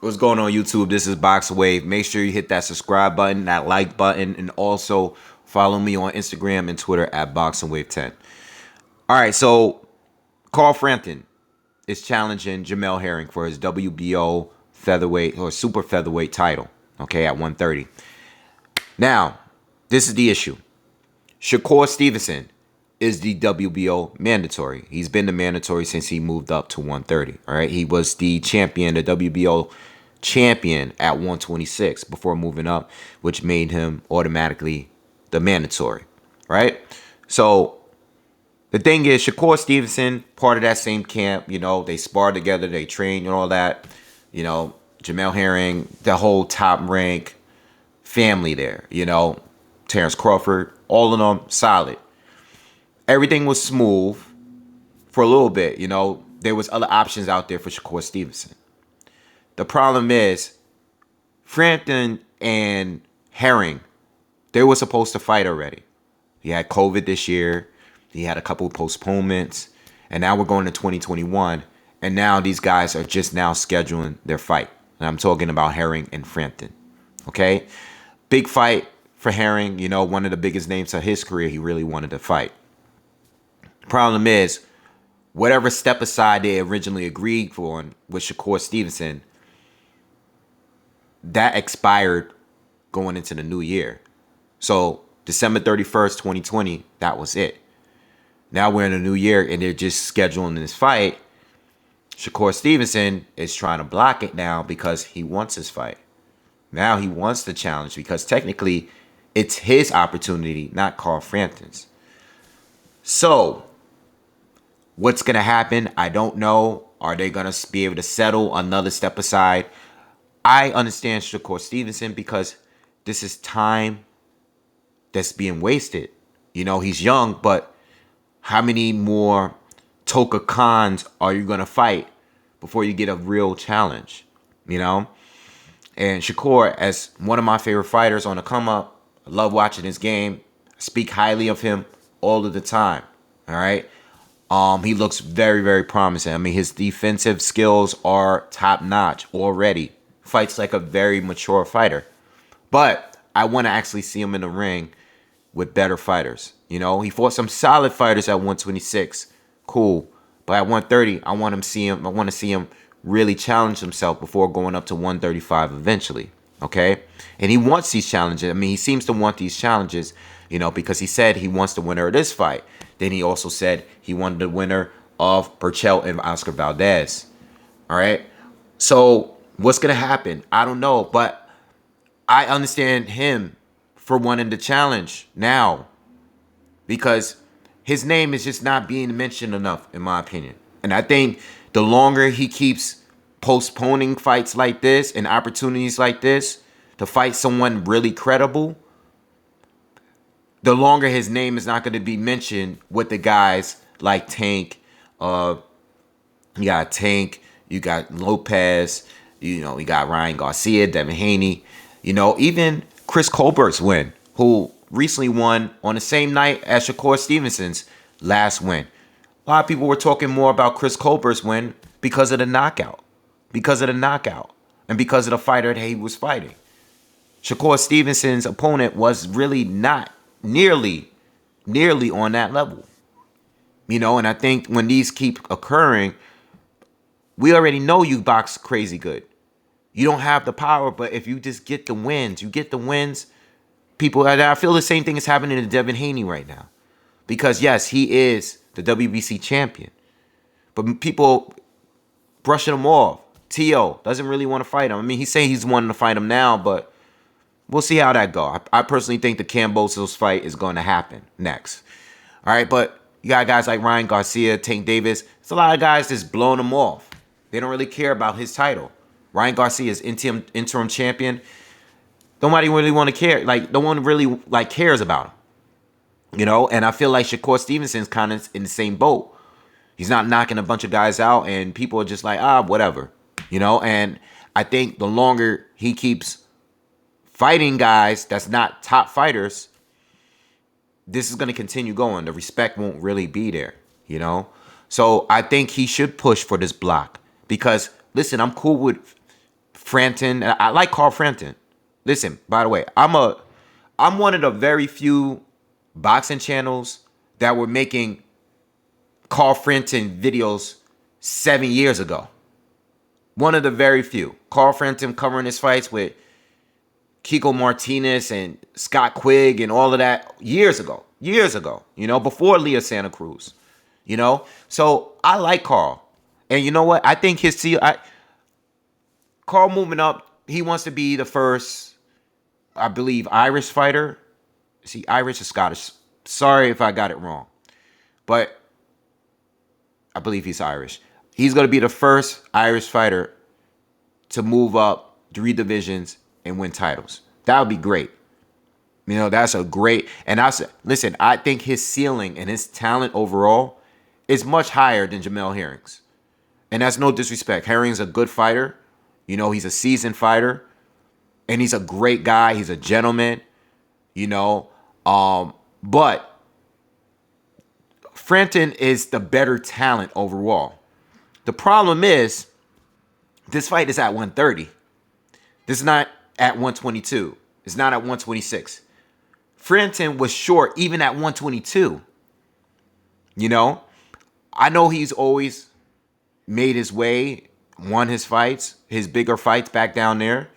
What's going on, YouTube? This is BoxingWave. Make sure you hit that subscribe button, that like button, and also follow me on Instagram and Twitter at BoxingWave10. All right, so Carl Frampton is challenging Jamel Herring for his WBO featherweight or super featherweight title, okay, at 130. Now, this is the issue. Shakur Stevenson is the WBO mandatory. He's been the mandatory since he moved up to 130, all right? He was the champion, the WBO champion at 126 before moving up, which made him automatically the mandatory, right? So the thing is, Shakur Stevenson, part of that same camp, they sparred together, they trained and all that, Jamel Herring, the whole top rank family there, Terrence Crawford, all of them solid. Everything was smooth for a little bit, There was other options out there for Shakur Stevenson. The problem is, Frampton and Herring, they were supposed to fight already. He had COVID this year. He had a couple of postponements. And now we're going to 2021. And now these guys are just now scheduling their fight. And I'm talking about Herring and Frampton. Okay? Big fight for Herring. One of the biggest names of his career. He really wanted to fight. Problem is, whatever step aside they originally agreed for with Shakur Stevenson, that expired going into the new year. So December 31st, 2020, that was it. Now we're in the new year and they're just scheduling this fight. Shakur Stevenson is trying to block it now because he wants his fight. Now he wants the challenge because technically it's his opportunity, not Carl Frampton's. So what's going to happen? I don't know. Are they going to be able to settle another step aside? I understand Shakur Stevenson because this is time that's being wasted. He's young, but how many more Toka Khans are you going to fight before you get a real challenge? And Shakur, as one of my favorite fighters on the come up, I love watching his game. I speak highly of him all of the time. All right. He looks very, very promising. I mean, his defensive skills are top notch already. Fights like a very mature fighter. But I want to actually see him in the ring with better fighters. He fought some solid fighters at 126. Cool. But at 130, I want to see him really challenge himself before going up to 135 eventually. Okay? And he wants these challenges. I mean, he seems to want these challenges, because he said he wants the winner of this fight. Then he also said he wanted the winner of Burchell and Oscar Valdez. All right? So what's going to happen? I don't know. But I understand him for wanting the challenge now. Because his name is just not being mentioned enough, in my opinion. And I think the longer he keeps postponing fights like this and opportunities like this to fight someone really credible, the longer his name is not going to be mentioned with the guys like Tank. You got Tank. You got Lopez. You got Ryan Garcia, Devin Haney. Even Chris Colbert's win, who recently won on the same night as Shakur Stevenson's last win. A lot of people were talking more about Chris Colbert's win because of the knockout. And because of the fighter that he was fighting. Shakur Stevenson's opponent was really not nearly on that level. And I think when these keep occurring, we already know you box crazy good. You don't have the power, but if you just get the wins, people, and I feel the same thing is happening to Devin Haney right now. Because, yes, he is the WBC champion. But people brushing him off. T.O. doesn't really want to fight him. I mean, he's saying he's wanting to fight him now, but we'll see how that goes. I personally think the Kambosos fight is going to happen next. All right, but you got guys like Ryan Garcia, Tank Davis. It's a lot of guys that's blowing him off. They don't really care about his title. Ryan Garcia is interim champion. Nobody really want to care. No one really cares about him. And I feel like Shakur Stevenson's kind of in the same boat. He's not knocking a bunch of guys out, and people are just like, whatever. And I think the longer he keeps fighting guys that's not top fighters, this is going to continue going. The respect won't really be there, So I think he should push for this block because, listen, I'm cool with Frampton. I like Carl Frampton. Listen, by the way, I'm one of the very few boxing channels that were making Carl Frampton videos 7 years ago. One of the very few. Carl Frampton covering his fights with Kiko Martinez and Scott Quigg and all of that years ago. Years ago, before Leo Santa Cruz. So I like Carl. And you know what? I think Carl moving up, he wants to be the first, I believe, Irish fighter. Is he Irish or Scottish? Sorry if I got it wrong. But I believe he's Irish. He's going to be the first Irish fighter to move up 3 divisions and win titles. That would be great. That's a great, and listen, I think his ceiling and his talent overall is much higher than Jamel Herring's. And that's no disrespect. Herring's a good fighter. He's a seasoned fighter. And he's a great guy. He's a gentleman. But Frampton is the better talent overall. The problem is, this fight is at 130. This is not at 122. It's not at 126. Frampton was short even at 122. I know he's always made his way, won his fights, his bigger fights back down there.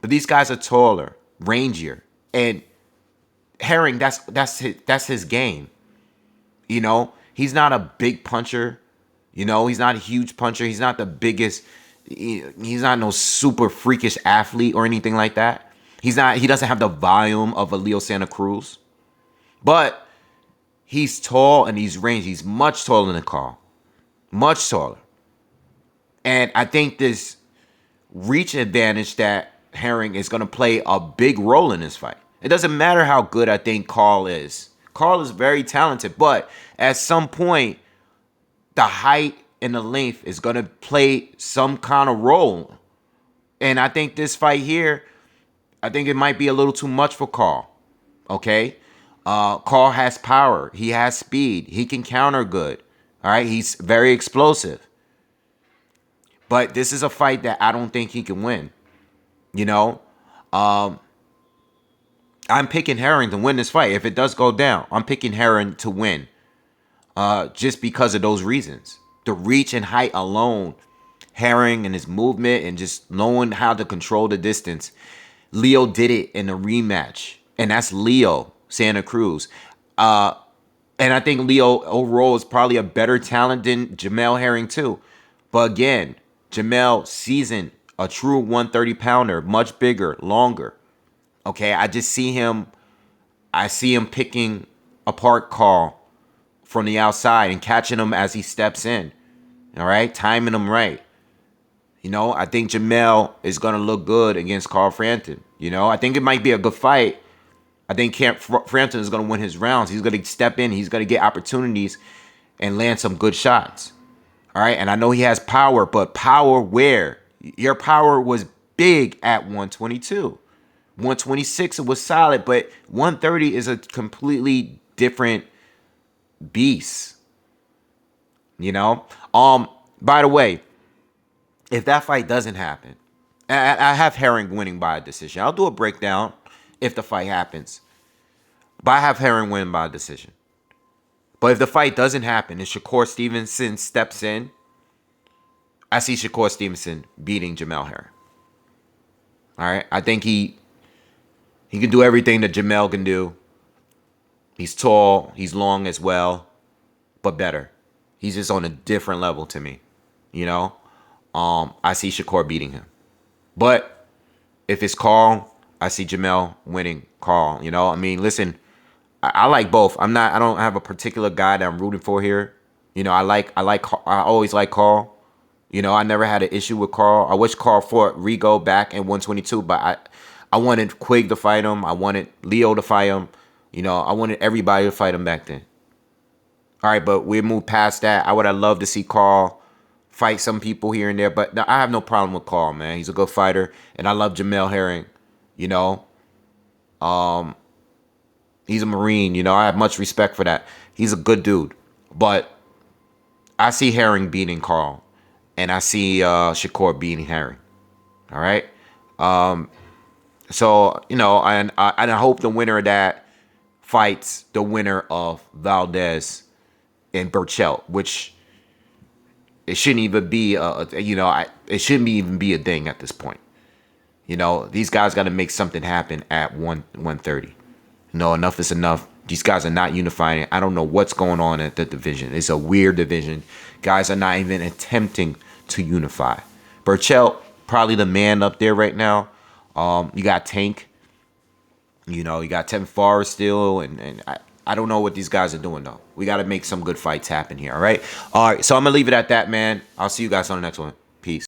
But these guys are taller, rangier. And Herring, that's his game. He's not a big puncher. He's not a huge puncher. He's not the biggest. He's not no super freakish athlete or anything like that. He doesn't have the volume of a Leo Santa Cruz. But he's tall and he's rangy. He's much taller than Carl. Much taller. And I think this reach advantage that Herring is going to play a big role in this fight. It doesn't matter how good I think Carl is. Carl is very talented, but at some point, the height and the length is going to play some kind of role. And I think this fight here, I think it might be a little too much for Carl. Okay? Carl has power. He has speed. He can counter good. All right? He's very explosive. But this is a fight that I don't think he can win. I'm picking Herring to win this fight. If it does go down, I'm picking Herring to win. Just because of those reasons. The reach and height alone. Herring and his movement and just knowing how to control the distance. Leo did it in a rematch. And that's Leo Santa Cruz. And I think Leo overall is probably a better talent than Jamel Herring too. But again, Jamel seasoned, a true 130 pounder, much bigger, longer. Okay, I see him picking apart Carl from the outside and catching him as he steps in. All right, timing him right. I think Jamel is going to look good against Carl Frampton. I think it might be a good fight. I think Frampton is going to win his rounds. He's going to step in. He's going to get opportunities and land some good shots. All right, and I know he has power, but power where? Your power was big at 122. 126, it was solid, but 130 is a completely different beast. By the way, if that fight doesn't happen, I have Herring winning by a decision. I'll do a breakdown if the fight happens. But I have Herring winning by a decision. But if the fight doesn't happen and Shakur Stevenson steps in, I see Shakur Stevenson beating Jamel Herring. All right? I think he can do everything that Jamel can do. He's tall. He's long as well. But better. He's just on a different level to me. I see Shakur beating him. But if it's Carl, I see Jamel winning Carl. Listen, I like both. I don't have a particular guy that I'm rooting for here. I always like Carl. I never had an issue with Carl. I wish Carl fought Rigo back in 122, but I wanted Quigg to fight him. I wanted Leo to fight him. I wanted everybody to fight him back then. All right, but we moved past that. I would have loved to see Carl fight some people here and there, but I have no problem with Carl, man. He's a good fighter, and I love Jamel Herring. He's a Marine. I have much respect for that. He's a good dude, but I see Herring beating Carl, and I see Shakur beating Herring. All right. So, and I hope the winner of that fights the winner of Valdez and Burchell, which it shouldn't even be it shouldn't even be a thing at this point. These guys got to make something happen at 130. Enough is enough. These guys are not unifying. I don't know what's going on at the division. It's a weird division. Guys are not even attempting to unify. Burchell, probably the man up there right now. You got Tank. You got Tevin Forrest still, and I don't know what these guys are doing though. We got to make some good fights happen here. All right. So I'm gonna leave it at that, man. I'll see you guys on the next one.